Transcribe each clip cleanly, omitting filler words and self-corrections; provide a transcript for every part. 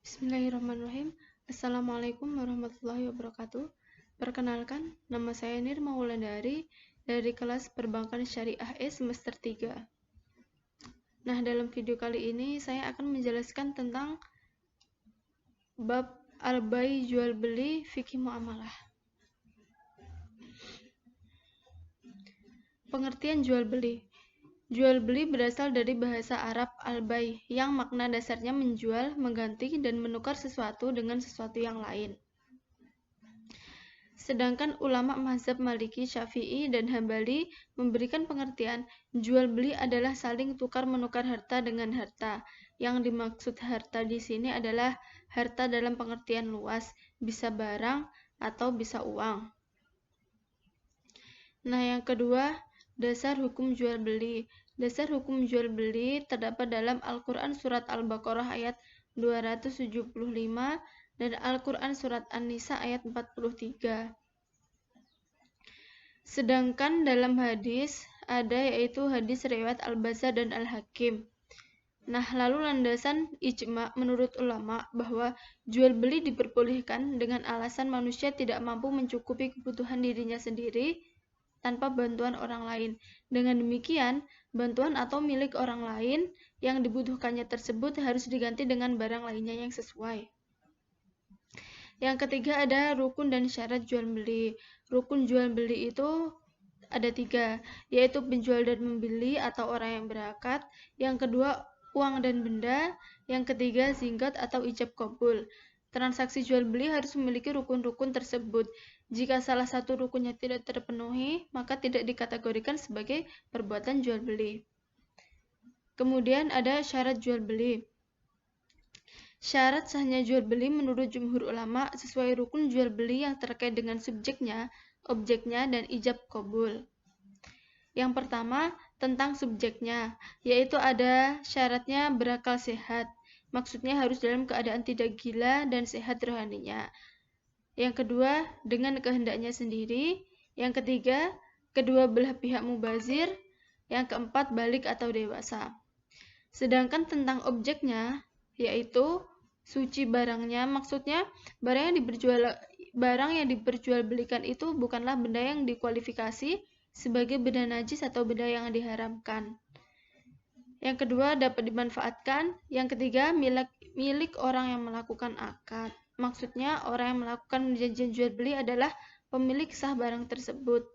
Bismillahirrahmanirrahim. Assalamualaikum warahmatullahi wabarakatuh. Perkenalkan, nama saya Nirma Wulandari dari kelas Perbankan Syariah E semester 3. Nah, dalam video kali ini saya akan menjelaskan tentang bab al-bai jual beli fikih muamalah. Pengertian jual beli. Jual beli berasal dari bahasa Arab al-bai yang makna dasarnya menjual, mengganti, dan menukar sesuatu dengan sesuatu yang lain. Sedangkan ulama mazhab Maliki, Syafi'i, dan Hambali memberikan pengertian jual beli adalah saling tukar menukar harta dengan harta. Yang dimaksud harta di sini adalah harta dalam pengertian luas, bisa barang atau bisa uang. Nah, yang kedua, dasar hukum jual beli. Dasar hukum jual beli terdapat dalam Al-Quran Surat Al-Baqarah ayat 275 dan Al-Quran Surat An-Nisa ayat 43. Sedangkan dalam hadis ada yaitu hadis riwayat Al-Bazzar dan Al-Hakim. Nah, lalu landasan ijma menurut ulama bahwa jual beli diperbolehkan dengan alasan manusia tidak mampu mencukupi kebutuhan dirinya sendiri tanpa bantuan orang lain. Dengan demikian, bantuan atau milik orang lain yang dibutuhkannya tersebut harus diganti dengan barang lainnya yang sesuai. Yang ketiga ada rukun dan syarat jual beli. Rukun jual beli itu ada 3, yaitu penjual dan membeli atau orang yang berakad. Yang kedua, uang dan benda. Yang ketiga, zinggat atau ijab qabul. Transaksi jual beli harus memiliki rukun-rukun tersebut. Jika salah satu rukunnya tidak terpenuhi, maka tidak dikategorikan sebagai perbuatan jual beli. Kemudian ada syarat jual beli. Syarat sahnya jual beli menurut jumhur ulama sesuai rukun jual beli yang terkait dengan subjeknya, objeknya, dan ijab qabul. Yang pertama, tentang subjeknya, yaitu ada syaratnya berakal sehat. Maksudnya harus dalam keadaan tidak gila dan sehat rohaninya. Yang kedua, dengan kehendaknya sendiri. Yang ketiga, kedua belah pihak mubazir. Yang keempat, balik atau dewasa. Sedangkan tentang objeknya, yaitu suci barangnya, maksudnya barang yang diperjualbelikan itu bukanlah benda yang dikualifikasi sebagai benda najis atau benda yang diharamkan. Yang kedua, dapat dimanfaatkan. Yang ketiga, milik orang yang melakukan akad. Maksudnya orang yang melakukan perjanjian jual beli adalah pemilik sah barang tersebut.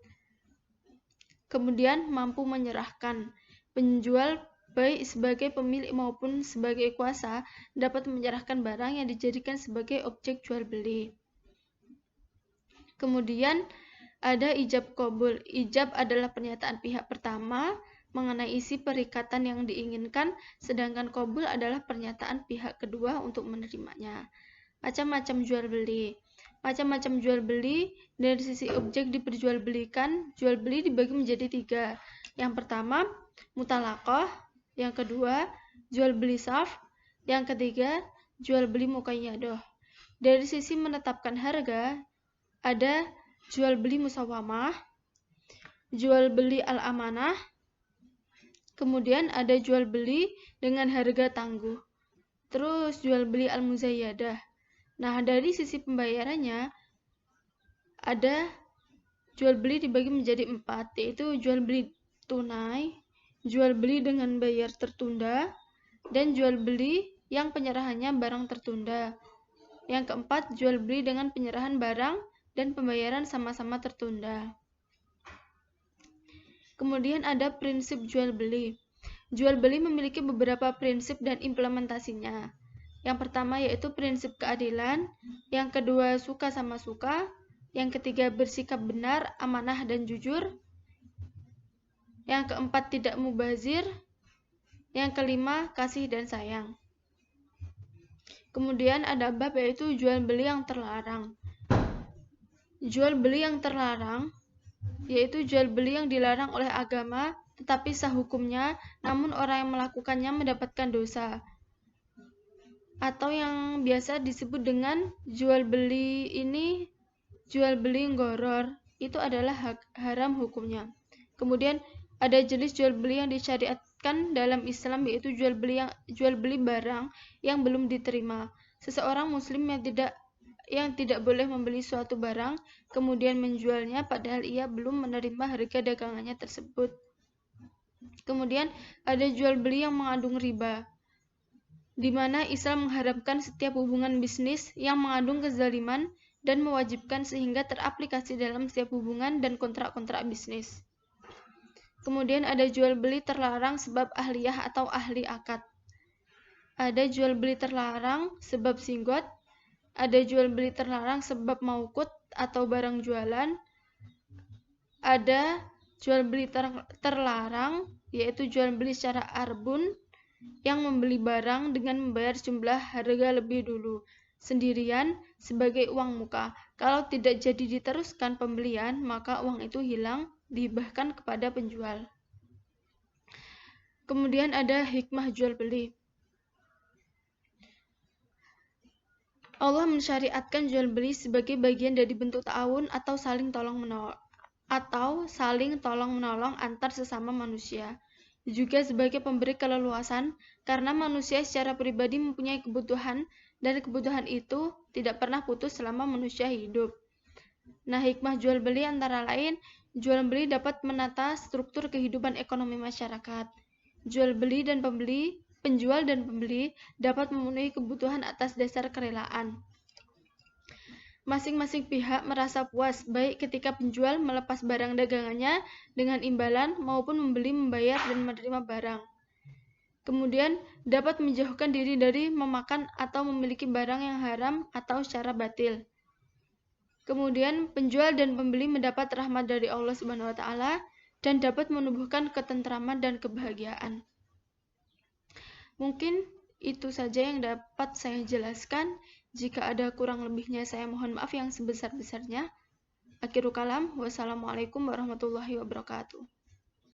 Kemudian mampu menyerahkan. Penjual baik sebagai pemilik maupun sebagai kuasa dapat menyerahkan barang yang dijadikan sebagai objek jual beli. Kemudian ada ijab qabul. Ijab adalah pernyataan pihak pertama mengenai isi perikatan yang diinginkan, sedangkan qabul adalah pernyataan pihak kedua untuk menerimanya. Macam-macam jual beli. Macam-macam jual beli dari sisi objek diperjualbelikan, jual beli dibagi menjadi 3. Yang pertama, mutalaqah. Yang kedua, jual beli saf. Yang ketiga, jual beli muqayyadah. Dari sisi menetapkan harga, ada jual beli musawamah, jual beli al-amanah, kemudian ada jual beli dengan harga tangguh. Terus jual beli al-muzayyadah. Nah, dari sisi pembayarannya ada jual beli dibagi menjadi 4, yaitu jual beli tunai, jual beli dengan bayar tertunda, dan jual beli yang penyerahannya barang tertunda. Yang keempat, jual beli dengan penyerahan barang dan pembayaran sama-sama tertunda. Kemudian ada prinsip jual beli. Jual beli memiliki beberapa prinsip dan implementasinya. Yang pertama yaitu prinsip keadilan, yang kedua suka sama suka, yang ketiga bersikap benar, amanah dan jujur, yang keempat tidak mubazir, yang kelima kasih dan sayang. Kemudian ada bab yaitu jual beli yang terlarang. Jual beli yang terlarang yaitu jual beli yang dilarang oleh agama tetapi sah hukumnya, namun orang yang melakukannya mendapatkan dosa. Atau yang biasa disebut dengan jual beli ini jual beli ngoror, itu adalah haram hukumnya. Kemudian ada jenis jual beli yang disyariatkan disebutkan dalam Islam, yaitu jual beli barang yang belum diterima. Seseorang muslim yang tidak boleh membeli suatu barang kemudian menjualnya padahal ia belum menerima harga dagangannya tersebut. Kemudian ada jual beli yang mengandung riba, di mana Islam mengharamkan setiap hubungan bisnis yang mengandung kezaliman dan mewajibkan sehingga teraplikasi dalam setiap hubungan dan kontrak-kontrak bisnis. Kemudian ada jual beli terlarang sebab ahliyah atau ahli akad. Ada jual beli terlarang sebab singgot, ada jual beli terlarang sebab maukut atau barang jualan, ada jual beli terlarang yaitu jual beli secara arbun, yang membeli barang dengan membayar jumlah harga lebih dulu sendirian sebagai uang muka. Kalau tidak jadi diteruskan pembelian, maka uang itu hilang, dihibahkan kepada penjual. Kemudian ada hikmah jual beli. Allah mensyariatkan jual beli sebagai bagian dari bentuk ta'awun atau saling tolong menolong antar sesama manusia. Juga sebagai pemberi keleluasan, karena manusia secara pribadi mempunyai kebutuhan, dan kebutuhan itu tidak pernah putus selama manusia hidup. Nah, hikmah jual beli antara lain, jual beli dapat menata struktur kehidupan ekonomi masyarakat. Penjual dan pembeli dapat memenuhi kebutuhan atas dasar kerelaan. Masing-masing pihak merasa puas, baik ketika penjual melepas barang dagangannya dengan imbalan maupun membeli, membayar, dan menerima barang. Kemudian, dapat menjauhkan diri dari memakan atau memiliki barang yang haram atau secara batil. Kemudian, penjual dan pembeli mendapat rahmat dari Allah SWT dan dapat menumbuhkan ketentraman dan kebahagiaan. Mungkin itu saja yang dapat saya jelaskan. Jika ada kurang lebihnya, saya mohon maaf yang sebesar-besarnya. Akhirul kalam, wassalamualaikum warahmatullahi wabarakatuh.